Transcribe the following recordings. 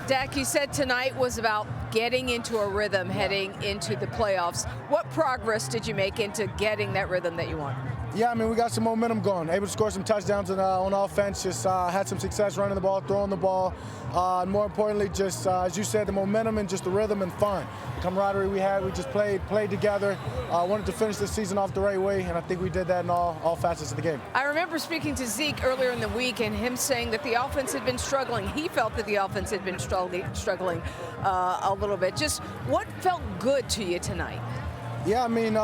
Dak, you said tonight was about getting into a rhythm heading into the playoffs. What progress did you make into getting that rhythm that you want? Yeah, I mean, we got some momentum going. Able to score some touchdowns on offense. Just had some success running the ball, throwing the ball. And more importantly, just as you said, the momentum and just the rhythm and fun. The camaraderie we had, we just played together. Wanted to finish the season off the right way, and I think we did that in all facets of the game. I remember speaking to Zeke earlier in the week and him saying that the offense had been struggling. He felt that the offense had been struggling a little bit. Just what felt good to you tonight? Yeah, I mean,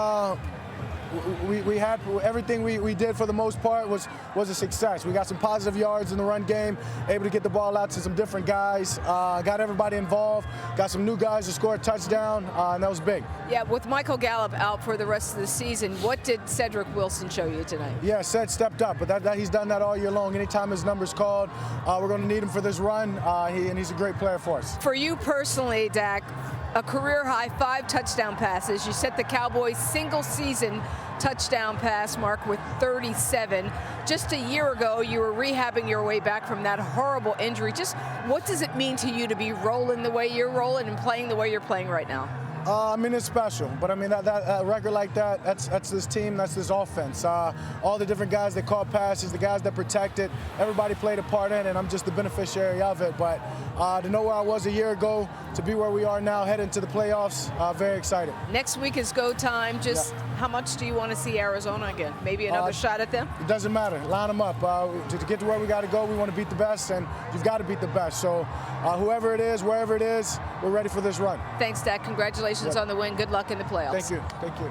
we had everything we did for the most part was a success. We got some positive yards in the run game, able to get the ball out to some different guys, got everybody involved, got some new guys to score a touchdown, and that was big. Yeah, with Michael Gallup out for the rest of the season, what did Cedric Wilson show you tonight? Yeah, Ced stepped up, but he's done that all year long. Anytime his number's called, we're going to need him for this run, and he's a great player for us. For you personally, Dak, a career-high 5 touchdown passes. You set the Cowboys' single-season touchdown pass mark with 37. Just a year ago, you were rehabbing your way back from that horrible injury. Just what does it mean to you to be rolling the way you're rolling and playing the way you're playing right now? I mean, it's special, but I mean, that record like that's this team, that's this offense. All the different guys that caught passes, the guys that protected, everybody played a part in it, and I'm just the beneficiary of it. But to know where I was a year ago, to be where we are now, heading to the playoffs, very excited. Next week is go time. Just how much do you want to see Arizona again? Maybe another shot at them? It doesn't matter. Line them up. To get to where we got to go, we want to beat the best, and you've got to beat the best. So whoever it is, wherever it is, we're ready for this run. Thanks, Dak. Congratulations on the win. Good luck in the playoffs. Thank you. Thank you.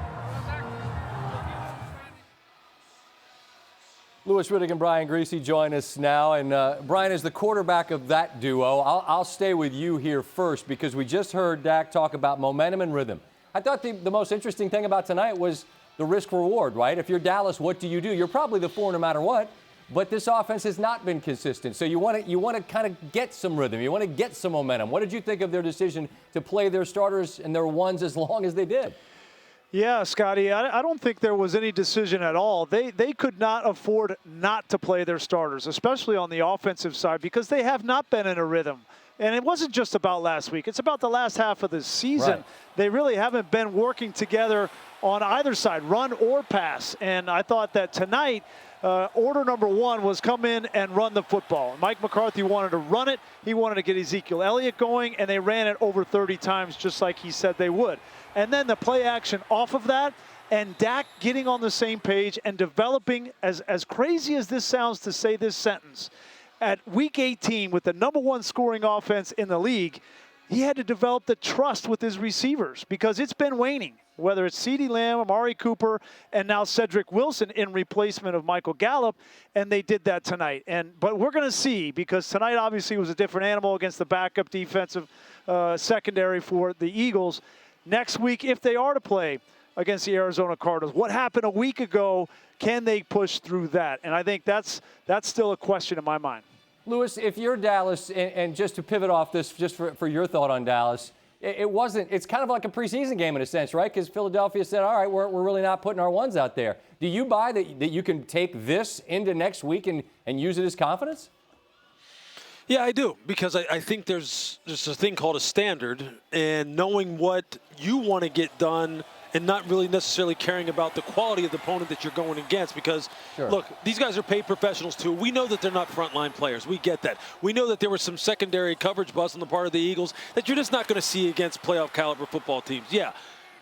Louis Riddick and Brian Greasy join us now. And Brian is the quarterback of that duo. I'll stay with you here first because we just heard Dak talk about momentum and rhythm. I thought the most interesting thing about tonight was the risk reward, right? If you're Dallas, what do? You're probably the 4 no matter what. But this offense has not been consistent. So you want to kind of get some rhythm. You want to get some momentum. What did you think of their decision to play their starters and their ones as long as they did? Yeah, Scotty, I don't think there was any decision at all. They could not afford not to play their starters, especially on the offensive side, because they have not been in a rhythm. And it wasn't just about last week. It's about the last half of the season. Right. They really haven't been working together on either side, run or pass. And I thought that tonight, order number 1 was come in and run the football. Mike McCarthy wanted to run it. He wanted to get Ezekiel Elliott going, and they ran it over 30 times just like he said they would. And then the play action off of that, and Dak getting on the same page and developing, as crazy as this sounds to say this sentence, at week 18 with the #1 scoring offense in the league, he had to develop the trust with his receivers because it's been waning. Whether it's CeeDee Lamb, Amari Cooper, and now Cedric Wilson in replacement of Michael Gallup, and they did that tonight. But we're going to see, because tonight obviously was a different animal against the backup defensive secondary for the Eagles. Next week, if they are to play against the Arizona Cardinals, what happened a week ago, can they push through that? And I think that's still a question in my mind. Louis, if you're Dallas, and just to pivot off this, just for your thought on Dallas, it's kind of like a preseason game in a sense, right? Because Philadelphia said, all right, we're really not putting our ones out there. Do you buy that you can take this into next week and use it as confidence? Yeah, I do, because I think there's just a thing called a standard, and knowing what you want to get done and not really necessarily caring about the quality of the opponent that you're going against. Because, look, these guys are paid professionals too. We know that they're not frontline players. We get that. We know that there was some secondary coverage bust on the part of the Eagles that you're just not going to see against playoff caliber football teams. Yeah,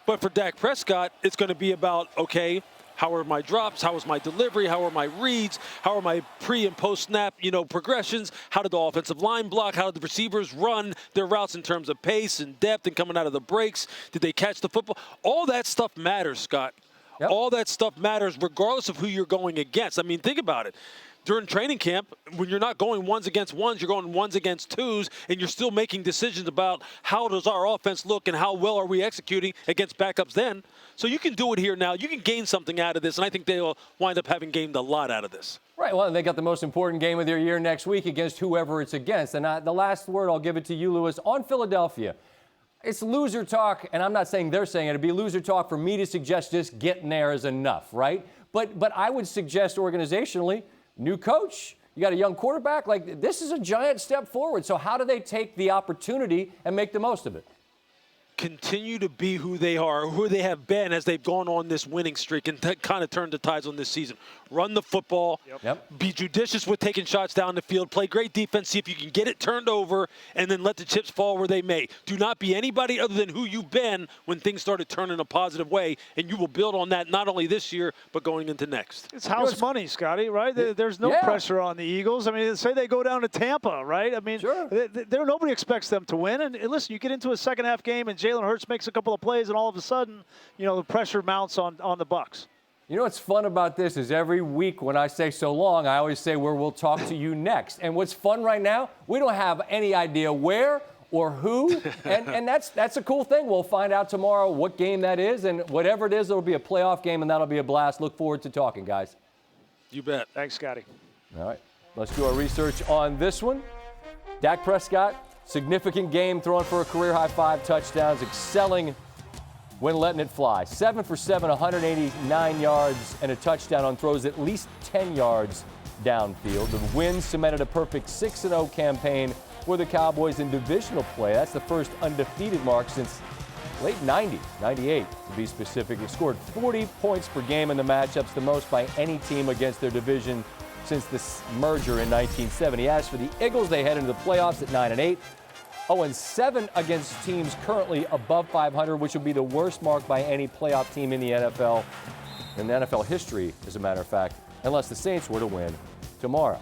but for Dak Prescott, it's going to be about, okay, how are my drops? How is my delivery? How are my reads? How are my pre and post snap, progressions? How did the offensive line block? How did the receivers run their routes in terms of pace and depth and coming out of the breaks? Did they catch the football? All that stuff matters, Scott. Yep. All that stuff matters regardless of who you're going against. I mean, think about it. During training camp, when you're not going ones against ones, you're going ones against twos, and you're still making decisions about how does our offense look and how well are we executing against backups then. So you can do it here now. You can gain something out of this, and I think they'll wind up having gained a lot out of this. Right. Well, they got the most important game of their year next week against whoever it's against. And the last word, I'll give it to you, Louis, on Philadelphia. It's loser talk, and I'm not saying they're saying it. It'd be loser talk for me to suggest just getting there is enough, right? But I would suggest organizationally, new coach, You got a young quarterback. Like, this is a giant step forward. So how do they take the opportunity and make the most of it? Continue to be who they are, who they have been as they've gone on this winning streak and kind of turned the tides on this season. Run the football, be judicious with taking shots down the field, play great defense, see if you can get it turned over, and then let the chips fall where they may. Do not be anybody other than who you've been when things started turning a positive way, and you will build on that not only this year, but going into next. It's house money, Scotty, right? There's no pressure on the Eagles. I mean, say they go down to Tampa, right? I mean, nobody expects them to win. And listen, you get into a second-half game, and Jalen Hurts makes a couple of plays, and all of a sudden, the pressure mounts on the Bucs. You know what's fun about this is every week when I say so long, I always say where we'll talk to you next. And what's fun right now, we don't have any idea where or who, and that's a cool thing. We'll find out tomorrow what game that is, and whatever it is, it'll be a playoff game, and that'll be a blast. Look forward to talking, guys. You bet. Thanks, Scotty. All right, let's do our research on this one. Dak Prescott, significant game, throwing for a career-high 5 touchdowns, excelling when letting it fly. 7 for 7, 189 yards, and a touchdown on throws at least 10 yards downfield. The win cemented a perfect 6-0 campaign for the Cowboys in divisional play. That's the first undefeated mark since late 90s, 98 to be specific. They scored 40 points per game in the matchups, the most by any team against their division since this merger in 1970. As for the Eagles, they head into the playoffs at 9-8. 0-7 against teams currently above 500, which would be the worst mark by any playoff team in the NFL history, as a matter of fact, unless the Saints were to win tomorrow.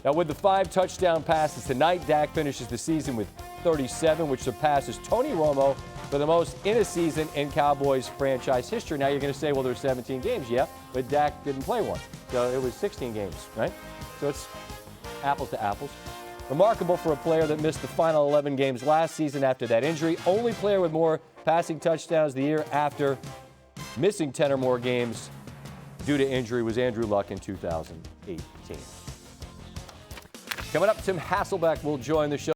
Now, with the 5 touchdown passes tonight, Dak finishes the season with 37, which surpasses Tony Romo for the most in a season in Cowboys franchise history. Now, you're going to say, well, there's 17 games. Yeah, but Dak didn't play one. So it was 16 games, right? So it's apples to apples. Remarkable for a player that missed the final 11 games last season after that injury. Only player with more passing touchdowns the year after missing 10 or more games due to injury was Andrew Luck in 2018. Coming up, Tim Hasselbeck will join the show.